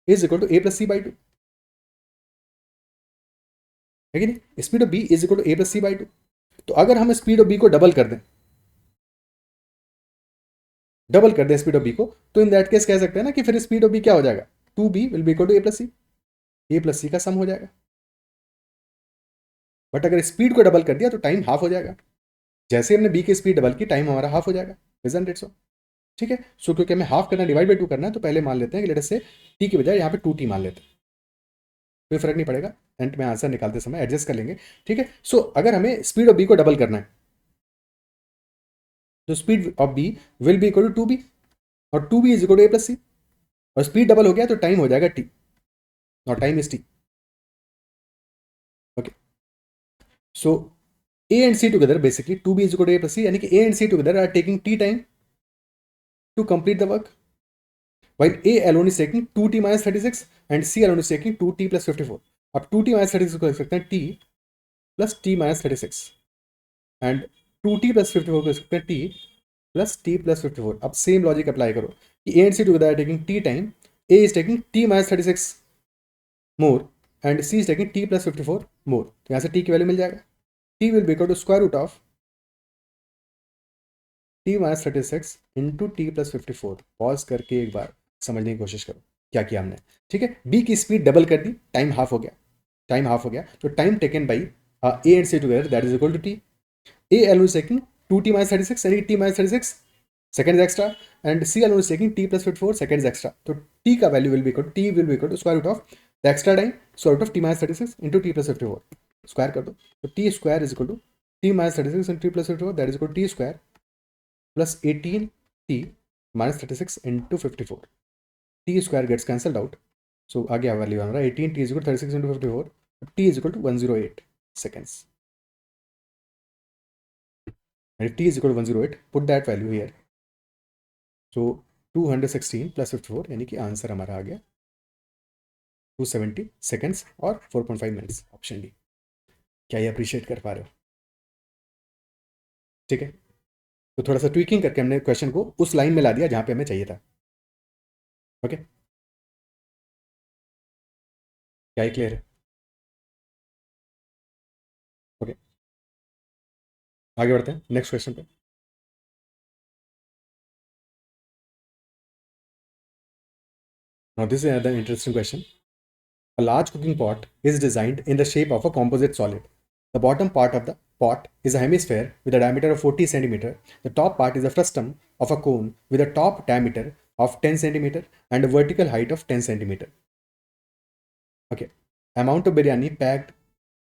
is equal to A plus C by 2, है कि नहीं? Speed of B is equal to A plus C by 2। तो अगर हम स्पीड ऑफ बी को double कर दें, डबल कर दे स्पीड ऑफ बी को, तो इन दैट केस कह सकते हैं ना कि फिर स्पीड ऑफ बी क्या हो जाएगा, 2b will be equal to A plus C, A plus C का सम हो जाएगा। बट अगर स्पीड को डबल कर दिया तो टाइम हाफ हो जाएगा। जैसे हमने बी की स्पीड डबल की, टाइम हमारा हाफ हो जाएगा, इजंट इट सो? ठीक है, सो क्योंकि हमें हाफ करना, डिवाइड बाई 2 करना है, तो पहले मान लेते हैं कि लेट अस से टी की बजाय यहाँ पे 2t मान लेते हैं, कोई फर्क नहीं पड़ेगा, एंड में आंसर निकालते समय एडजस्ट कर लेंगे। ठीक है, सो अगर हमें स्पीड ऑफ बी को डबल करना है तो speed of B will be equal to 2b, और 2b is equal to A plus C, और स्पीड डबल हो गया तो टाइम हो जाएगा टी, और time is T. Okay, so a and c together, basically 2b is equal to a plus c, यानी कि a and c together are taking t time to complete the work, while a alone is taking 2t minus 36 and c alone is taking 2t plus 54. अब 2t minus 36 को लिख सकते हैं t plus t minus 36, and 2t plus 54 को लिख सकते हैं t plus t plus 54. अब सेम लॉजिक अप्लाई करो कि a and c together are taking t time, a is taking t minus 36 more and c is taking t plus 54 more, तो यहाँ से t की वैल्यू मिल जाएगा, t will be equal to square root of t minus 36 into T plus 54। Pause करके एक बार समझने की कोशिश करो क्या किया हमने। ठीक है, बी की स्पीड डबल कर दी, टाइम हाफ हो गया, टाइम हाफ हो गया, तो time taken by A and C together that is equal to T, A alone is taking 2t minus 36 यानी t minus 36 seconds extra, and c alone is taking t plus 54 seconds extra, तो t का value will be equal, t will be equal to square root of the extra time, square root of t minus 36 into t plus 54, square कर दो, तो t square is equal to t minus 36 into t plus 54 that is equal to t square plus 18t minus 36 into 54, t square gets cancelled out, so आ गया value हमारा 18t is equal to 36 into 54, t is equal to 108 seconds, and if t is equal to 108, put that value here, so 216 plus 54 यानी कि answer हमारा आ गया 270 seconds और 4.5 minutes, option D. क्या ये appreciate कर पा रहे हो? ठीक है, तो थोड़ा सा ट्वीकिंग करके हमने क्वेश्चन को उस लाइन में ला दिया जहां पे हमें चाहिए था। ओके, क्या ये क्लियर है? ओके, आगे बढ़ते हैं नेक्स्ट क्वेश्चन पे। Now this is another interesting question. A large cooking pot is designed in the shape of a composite solid. The bottom part of the pot is a hemisphere with a diameter of 40 cm. The top part is a frustum of a cone with a top diameter of 10 cm and a vertical height of 10 cm. Okay. Amount of biryani packed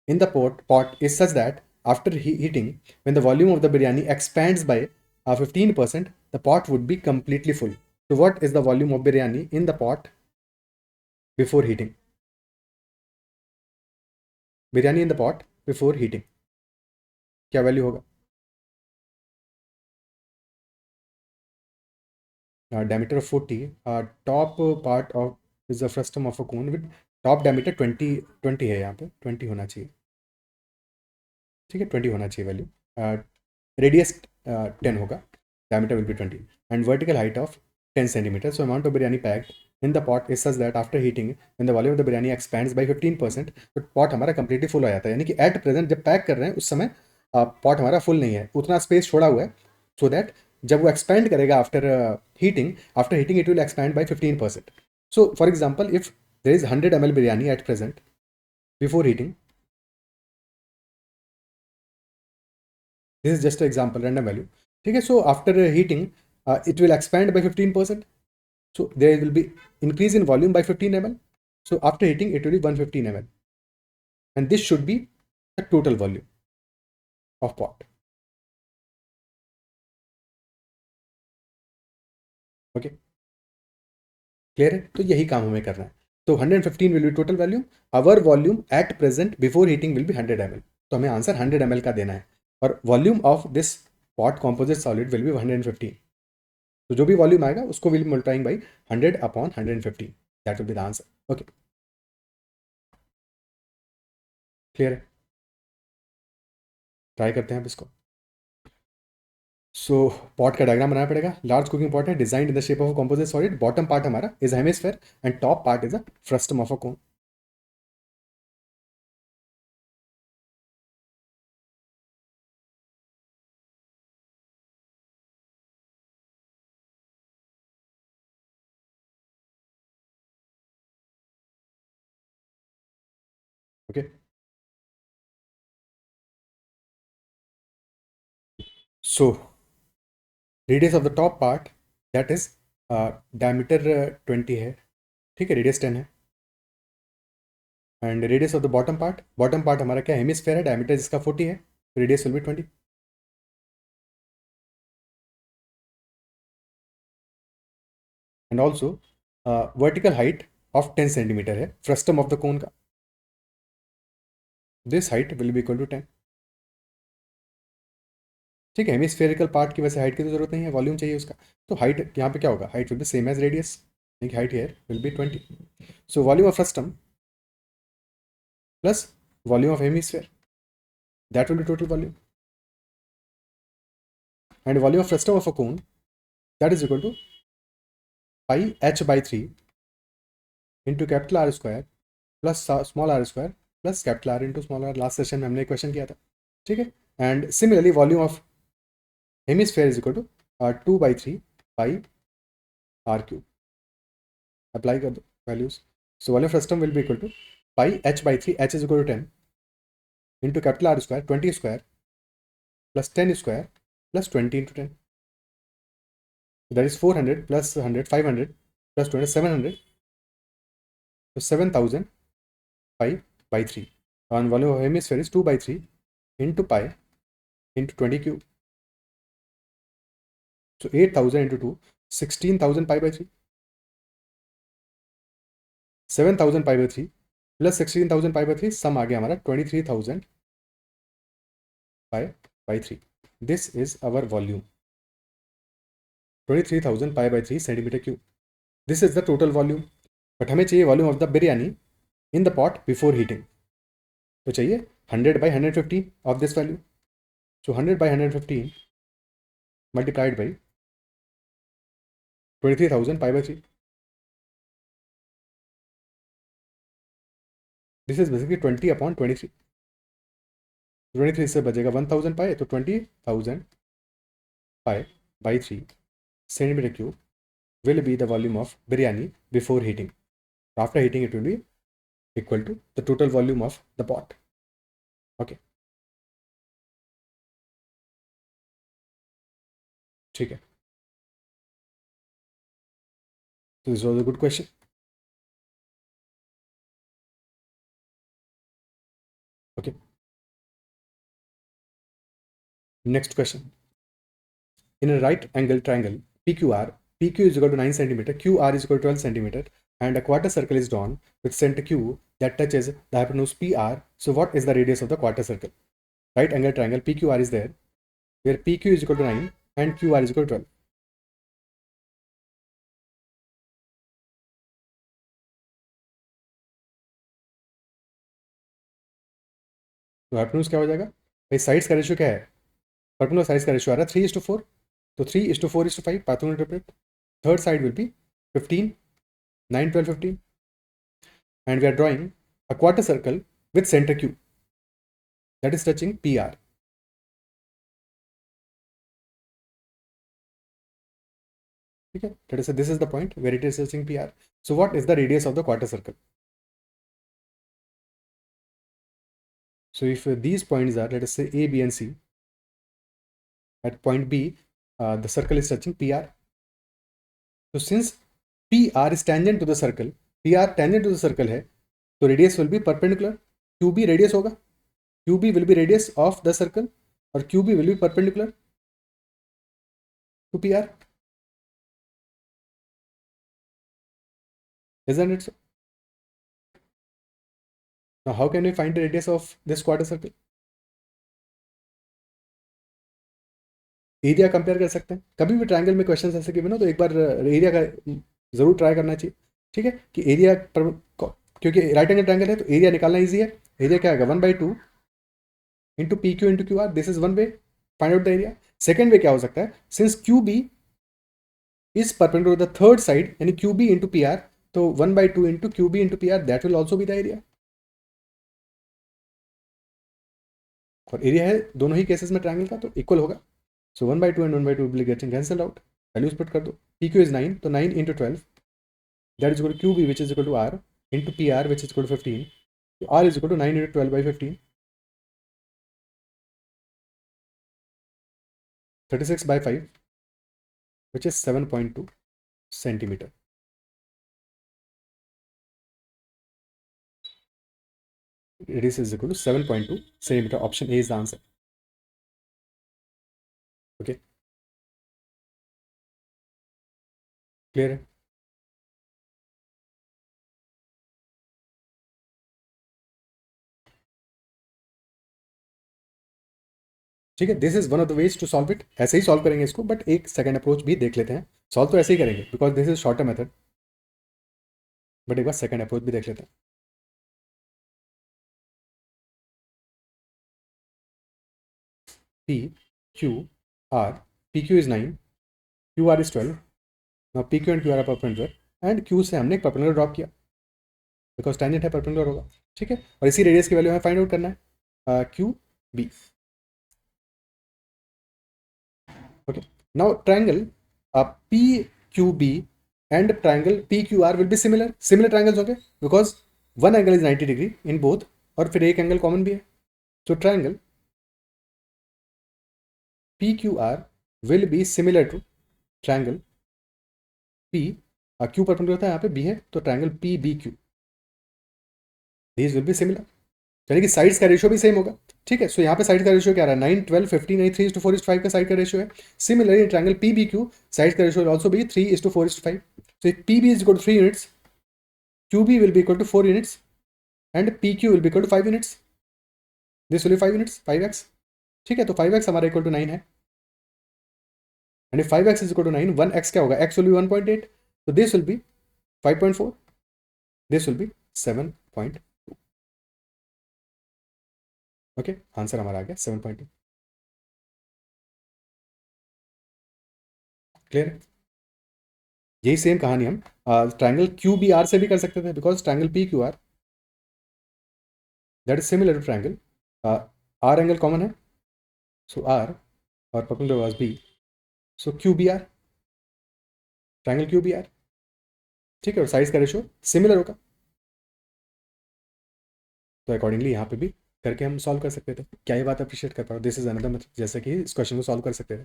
in the pot is such that after heating, when the volume of the biryani expands by 15%, the pot would be completely full. So what is the volume of biryani in the pot before heating? Biryani in the pot before heating, क्या value होगा? Diameter of 40, top part of is the frustum of a cone with top diameter 20 है, यहाँ पे 20 होना चाहिए। ठीक है, 20 होना चाहिए वैल्यू, रेडियस 10 होगा, diameter will be 20 and vertical height of 10 centimeters. So amount of biryani packed in the pot is such that after heating, when the volume of the biryani expands by 15%, तो pot हमारा completely full हो जाता है, यानी कि at present जब pack कर रहे हैं उस समय pot हमारा full नहीं है, उतना स्पेस छोड़ा हुआ है, so that जब वो एक्सपेंड करेगा after heating it will expand by 15%. So for example if there is 100 ml biryani at present before heating, this is just example, random value. ठीक है, so after heating it will expand by 15%, so there will be increase in volume by 15 ml, so after heating it will be 115 ml, and this should be the total volume of pot. Okay, clear है? तो यही काम हमें करना है, तो 115 will be total volume, our volume at present before heating will be 100 ml, तो हमें आंसर 100 ml का देना है, और volume of this pot composite solid will be 115, तो जो भी वॉल्यूम आएगा उसको will multiplying by 100 upon 115, that will be the answer. Okay, clear है? ट्राई करते हैं अब इसको। सो पॉट का डायग्राम बनाना पड़ेगा। लार्ज कुकिंग पॉट है, design in the shape of composite solid, bottom part हमारा is hemisphere and top part is a frustum of a cone. Okay. So radius of the top part, that is diameter 20 है, ठीक है, radius 10 है. And radius of the bottom part हमारा क्या hemisphere है, diameter जिसका 40 है, radius will be 20. And also vertical height of 10 centimetre है फ्रस्टम ऑफ द कोन का. This height will be equal to 10. ठीक है, हेमिस्फेरिकल पार्ट की वैसे हाइट की तो जरूरत नहीं है, वॉल्यूम चाहिए उसका. तो हाइट यहाँ पे क्या होगा, height will be same as radius, height here will be 20. So volume of frustum plus volume of hemisphere, that will be total volume. And volume of frustum of a cone, that is equal to pi h by 3 into capital R square plus small r square plus capital R into small r. Last session में हमने question किया था, ठीक है. And similarly volume of hemisphere is equal to 2 by 3 pi r cube. Apply कर दो values. So volume frustum will be equal to pi h by 3, h is equal to 10 into capital R square 20 square plus 10 square plus 20 into 10. So that is 400 plus 100, 500 plus 20, 700. So 7000 pi by 3. And volume of hemisphere is 2 by 3 into pi into 20 cube. So 8000 into 2, 16,000 pi by 3. 7,000 pi by 3 plus 16,000 pi by 3, sum आ गया हमारा 23,000 pi by 3. This is our volume. 23,000 pi by 3 centimeter cube. This is the total volume. But हमें चाहिए volume of the biryani in the pot before heating. तो चाहिए 100 by 150 of this value. So 100 by 115 multiplied by 23,000 pi by 3. This is basically 20 upon 23. 23 से बचेगा 1000 pi, तो 20,000 pi by 3 centimeter cube will be the volume of biryani before heating. After heating it will be equal to the total volume of the pot. Okay. ठीक है. So this was a good question. Okay. Next question. In a right angle triangle PQR, PQ is equal to 9 centimeter, QR is equal to 12 centimeter, and a quarter circle is drawn with center Q that touches the hypotenuse PR. So what is the radius of the quarter circle? Right angle triangle PQR is there, where PQ is equal to 9 and QR is equal to 12. तो hypotenuse क्या हो जाएगा भाई, sides का ratio क्या है, perpendicular sides का ratio आ रहा है 3:4, तो 3:4:5 Pythagoras interpret. Third side will be 15, 9, 12, 15, and we are drawing a quarter circle with center Q that is touching PR. Okay, let us say this is the point where it is touching PR. So what is the radius of the quarter circle? So if these points are, let us say A, B and C, at point B the circle is touching PR. So since PR is tangent to the circle, PR tangent to the circle है, तो radius will be perpendicular. QB radius होगा, QB will be radius of the circle और QB will be perpendicular to PR. Isn't it so? Now how can we find the radius of this quarter circle? Area compare कर सकते हैं. कभी भी triangle में question ऐसे given हो तो एक बार एरिया का जरूर ट्राई करना चाहिए. ठीक है, कि एरिया पर, क्योंकि राइट एंगल ट्रायंगल है तो एरिया निकालना इजी है. एरिया क्या आएगा 1/2 into P Q into Q R. This is one way, find out the area. Second way क्या हो सकता है, since Q B is perpendicular the third side यानी Q B into P R, तो 1/2 into Q B into P R, that will also be the area. और area है दोनों ही cases में ट्रायंगल का तो इक्वल होगा. So 1/2 and 1/2 will be getting cancelled out. Values put कर दो. PQ is 9, तो 9 into 12 that is equal to QB which is equal to R into PR which is equal to 15 R is equal to 9 into 12 by 15, 36 by 5, which is 7.2 centimeter. Radius is equal to 7.2 centimeter. Option A is the answer. Okay, clear है? ठीक है, this is one of the ways to solve it. ऐसे ही solve करेंगे इसको, but एक second approach भी देख लेते हैं. सॉल्व तो ऐसे ही करेंगे because this is shorter method, but एक बार सेकंड अप्रोच भी देख लेते हैं. P Q R, PQ is 9, QR is 12. Now PQ and QR are perpendicular and Q से हमने एक परपेंडिकुलर ड्रॉप किया बिकॉज टेंजेंट है, परपेंडिकुलर होगा. ठीक है, और इसी रेडियस की वैल्यू हमें फाइंड आउट करना है, Q B. Okay, now triangle PQB and triangle PQR will be similar. Similar triangles होंगे because one angle is 90 degree in both और फिर एक एंगल कॉमन भी है. So triangle PQR will be similar to triangle P. Q perpendicular था, यहाँ पे B है, तो triangle PBQ. These will be similar. यानी कि साइड्स का रेशियो भी सेम होगा. ठीक है, सो यहाँ पे साइड का रेशियो क्या रहा है, 9, 12, 15, 3:4:5 का साइड का रेशियो है. सिमिलरली ट्रायंगल PBQ साइड का रेशियो ऑल्सो भी 3:4:5. So PB is equal to 3 units, QB will be equal to 4 units and PQ will be equal to 5 units. This will be 5 units, 5x. ठीक है, तो 5x हमारा equal to 9 है and 5x is equal to 9, 1x क्या होगा, x will be 1.8, तो this will B 5.4, this will B 7.2. Okay, answer हमारा आ गया 7.2. क्लियर. यही सेम कहानी हम ट्रायंगल QBR से भी कर सकते थे because triangle PQR that is similar to triangle R. Angle common है, सो R और perpendicular was B, so QBR, triangle QBR. ठीक है, और साइज का रेशियो सिमिलर होगा, तो अकॉर्डिंगली यहाँ पे भी करके हम सॉल्व कर सकते थे. क्या ये बात अप्रिशिएट कर पा रहा हूँ, दिस इज अनदर मेथड जैसे कि इस क्वेश्चन को सॉल्व कर सकते थे.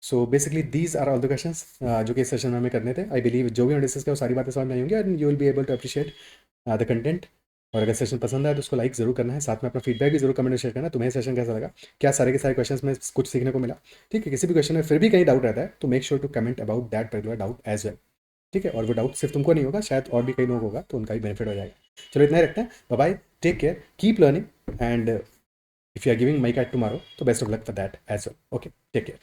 So basically these are all the questions जो कि इस सेशन में हमें करने थे. आई बिलीव जो भी हम डिस्कस किया वो सारी बातें समझ में आई होंगी and you will be able to appreciate the content. और अगर सेशन पसंद आए तो उसको लाइक जरूर करना है, साथ में अपना फीडबैक भी जरूर कमेंट में शेयर करना. तुम्हें सेशन कैसा लगा, क्या सारे के सारे क्वेश्चंस में कुछ सीखने को मिला. ठीक है, किसी भी क्वेश्चन में फिर भी कहीं डाउट रहता है तो make sure to comment about that particular doubt as well. ठीक है, और वो डाउट सिर्फ तुमको नहीं होगा, शायद और भी कई लोग होगा तो उनका भी बेनिफिट हो जाएगा. चलो इतना ही रखते हैं. Bye bye, take care, keep learning and if you are giving MyCAT tomorrow, so best of luck for that as well. Okay, take care.